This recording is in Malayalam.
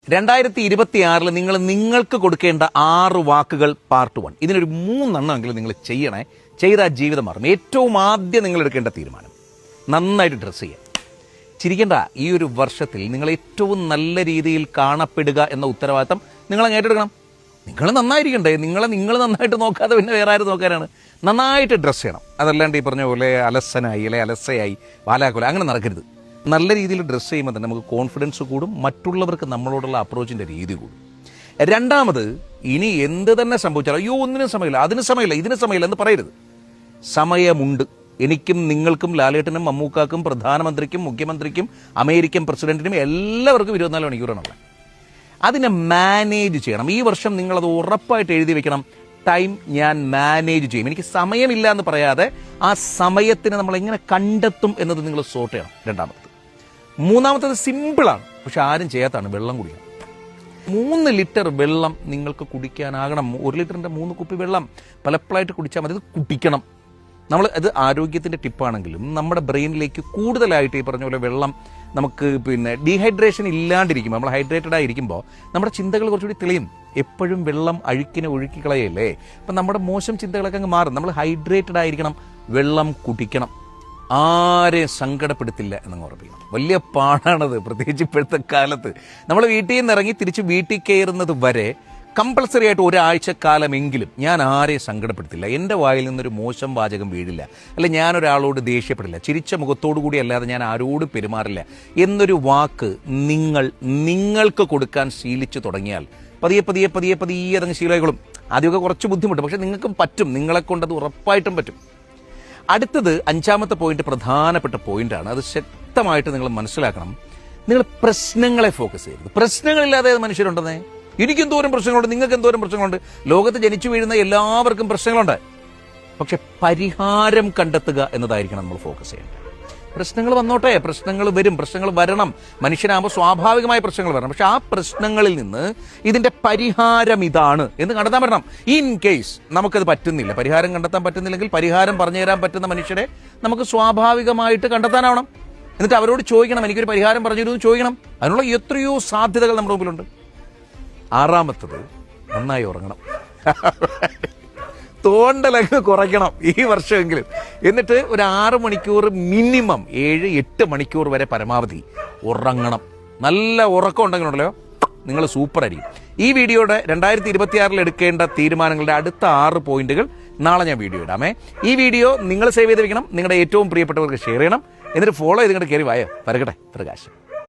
2026 നിങ്ങൾക്ക് കൊടുക്കേണ്ട 6 വാക്കുകൾ പാർട്ട് 1. ഇതിനൊരു 3 എണ്ണമെങ്കിലും നിങ്ങൾ ചെയ്യണേ. ചെയ്താൽ ജീവിതം മാറും. ഏറ്റവും ആദ്യം നിങ്ങൾ എടുക്കേണ്ട തീരുമാനം, നന്നായിട്ട് ഡ്രസ്സ് ചെയ്യുക. ചിരിക്കേണ്ട. ഈ ഒരു വർഷത്തിൽ നിങ്ങൾ ഏറ്റവും നല്ല രീതിയിൽ കാണപ്പെടുക എന്ന ഉത്തരവാദിത്തം നിങ്ങൾ ഏറ്റെടുക്കണം. നിങ്ങൾ നന്നായിരിക്കണ്ടേ? നിങ്ങൾ നന്നായിട്ട് നോക്കാതെ പിന്നെ വേറെ ആരും നോക്കാനാണ്? നന്നായിട്ട് ഡ്രസ്സ് ചെയ്യണം. അതല്ലാണ്ട് ഈ പറഞ്ഞ പോലെ അലസനായി അല്ലെ അലസയായി വാലാക്കൊല അങ്ങനെ നടക്കരുത്. നല്ല രീതിയിൽ ഡ്രസ്സ് ചെയ്യുമ്പോൾ തന്നെ നമുക്ക് കോൺഫിഡൻസ് കൂടും, മറ്റുള്ളവർക്ക് നമ്മളോടുള്ള അപ്രോച്ചിൻ്റെ രീതി കൂടും. രണ്ടാമത്, ഇനി എന്ത് തന്നെ സംഭവിച്ചാലും അയ്യോ ഒന്നിനും സമയമില്ല, അതിന് സമയമില്ല, ഇതിന് സമയമില്ല എന്ന് പറയരുത്. സമയമുണ്ട്. എനിക്കും നിങ്ങൾക്കും ലാലേട്ടനും മമ്മൂക്കാക്കും പ്രധാനമന്ത്രിക്കും മുഖ്യമന്ത്രിക്കും അമേരിക്കൻ പ്രസിഡന്റിനും എല്ലാവർക്കും 24 മണിക്കൂറാണുള്ളത്. അതിനെ മാനേജ് ചെയ്യണം. ഈ വർഷം നിങ്ങളത് ഉറപ്പായിട്ട് എഴുതി വെക്കണം. ടൈം ഞാൻ മാനേജ് ചെയ്യും. എനിക്ക് സമയമില്ല എന്ന് പറയാതെ ആ സമയത്തിന് നമ്മൾ എങ്ങനെ കണ്ടെത്തും എന്നത് നിങ്ങൾ സോർട്ട് ചെയ്യണം. രണ്ടാമത്തത്. മൂന്നാമത്തത് സിമ്പിളാണ്, പക്ഷെ ആരും ചെയ്യാത്താണ്. വെള്ളം കുടിക്കണം. 3 ലിറ്റർ വെള്ളം നിങ്ങൾക്ക് കുടിക്കാനാകണം. 1 ലിറ്ററിൻ്റെ 3 കുപ്പി വെള്ളം പലപ്പോഴായിട്ട് കുടിച്ചാൽ മതി. ഇത് കുടിക്കണം. അത് ആരോഗ്യത്തിൻ്റെ ടിപ്പാണെങ്കിലും നമ്മുടെ ബ്രെയിനിലേക്ക് കൂടുതലായിട്ട് ഈ പറഞ്ഞ പോലെ വെള്ളം നമുക്ക് ഡീഹൈഡ്രേഷൻ ഇല്ലാണ്ടിരിക്കുമ്പോൾ, നമ്മൾ ഹൈഡ്രേറ്റഡ് ആയിരിക്കുമ്പോൾ നമ്മുടെ ചിന്തകൾ കുറച്ചുകൂടി തെളിയും. എപ്പോഴും വെള്ളം ഒഴുക്കി കളയല്ലേ. അപ്പം നമ്മുടെ മോശം ചിന്തകളൊക്കെ അങ്ങ് മാറും. നമ്മൾ ഹൈഡ്രേറ്റഡ് ആയിരിക്കണം, വെള്ളം കുടിക്കണം, ആരെയും സങ്കടപ്പെടുത്തില്ല എന്നങ്ങ് ഉറപ്പിക്കണം. വലിയ പാടാണത്, പ്രത്യേകിച്ച് ഇപ്പോഴത്തെ കാലത്ത്. നമ്മൾ വീട്ടിൽ നിന്ന് ഇറങ്ങി തിരിച്ച് വീട്ടിൽ കയറുന്നത് വരെ കമ്പൾസറി ആയിട്ട് ഒരാഴ്ചക്കാലമെങ്കിലും ഞാൻ ആരെയും സങ്കടപ്പെടുത്തില്ല, എൻ്റെ വായിൽ നിന്നൊരു മോശം വാചകം വീഴില്ല, അല്ല ഞാനൊരാളോട് ദേഷ്യപ്പെടില്ല, ചിരിച്ച മുഖത്തോടു കൂടി അല്ലാതെ ഞാൻ ആരോട് പെരുമാറില്ല എന്നൊരു വാക്ക് നിങ്ങൾക്ക് കൊടുക്കാൻ ശീലിച്ചു തുടങ്ങിയാൽ പതിയെ പതിയെ പതിയെ പതിയെ അതങ്ങ് ശീലമായിക്കോളും. ആദ്യമൊക്കെ കുറച്ച് ബുദ്ധിമുട്ട്, പക്ഷെ നിങ്ങൾക്കും പറ്റും. നിങ്ങളെ കൊണ്ടത് ഉറപ്പായിട്ടും പറ്റും. അടുത്തത് 5ാമത്തെ പോയിന്റ് പ്രധാനപ്പെട്ട പോയിന്റാണ്. അത് ശക്തമായിട്ട് നിങ്ങൾ മനസ്സിലാക്കണം. നിങ്ങൾ പ്രശ്നങ്ങളെ ഫോക്കസ് ചെയ്യരുത്. പ്രശ്നങ്ങളില്ലാതെ മനുഷ്യരുണ്ടെന്നേ. എനിക്ക് എന്തോരം പ്രശ്നങ്ങളുണ്ട്, നിങ്ങൾക്ക് എന്തോരം പ്രശ്നങ്ങളുണ്ട്. ലോകത്ത് ജനിച്ചു വീഴുന്ന എല്ലാവർക്കും പ്രശ്നങ്ങളുണ്ട്. പക്ഷെ പരിഹാരം കണ്ടെത്തുക എന്നതായിരിക്കണം നമ്മൾ ഫോക്കസ് ചെയ്യേണ്ടത്. പ്രശ്നങ്ങൾ വന്നോട്ടെ, പ്രശ്നങ്ങൾ വരും, പ്രശ്നങ്ങൾ വരണം. മനുഷ്യനാകുമ്പോൾ സ്വാഭാവികമായ പ്രശ്നങ്ങൾ വരണം. പക്ഷെ ആ പ്രശ്നങ്ങളിൽ നിന്ന് ഇതിന്റെ പരിഹാരം ഇതാണ് എന്ന് കണ്ടെത്താൻ പറ്റണം. ഇൻ കേസ് നമുക്കത് പറ്റുന്നില്ല, പരിഹാരം കണ്ടെത്താൻ പറ്റുന്നില്ലെങ്കിൽ പരിഹാരം പറഞ്ഞു തരാൻ പറ്റുന്ന മനുഷ്യരെ നമുക്ക് സ്വാഭാവികമായിട്ട് കണ്ടെത്താനാവണം. എന്നിട്ട് അവരോട് ചോദിക്കണം, എനിക്കൊരു പരിഹാരം പറഞ്ഞു തരുമെന്ന് ചോദിക്കണം. അതിനുള്ള എത്രയോ സാധ്യതകൾ നമ്മുടെ മുമ്പിലുണ്ട്. 6ാമത്തത്, നന്നായി ഉറങ്ങണം. തോണ്ടലങ്ങ് കുറയ്ക്കണം ഈ വർഷമെങ്കിലും. എന്നിട്ട് ഒരു 6 മണിക്കൂർ മിനിമം 7-8 മണിക്കൂർ വരെ പരമാവധി ഉറങ്ങണം. നല്ല ഉറക്കം ഉണ്ടെങ്കിലുണ്ടല്ലോ നിങ്ങൾ സൂപ്പർ ആയിരിക്കും. ഈ വീഡിയോയുടെ 2026 എടുക്കേണ്ട തീരുമാനങ്ങളുടെ അടുത്ത 6 പോയിന്റുകൾ നാളെ ഞാൻ വീഡിയോ ഇടാമേ. ഈ വീഡിയോ നിങ്ങൾ സേവ് ചെയ്ത് വെക്കണം, നിങ്ങളുടെ ഏറ്റവും പ്രിയപ്പെട്ടവർക്ക് ഷെയർ ചെയ്യണം, എന്നിട്ട് ഫോളോ ചെയ്ത് ഇങ്ങോട്ട് കയറി വായോ. പരകട്ടെ പ്രകാശം.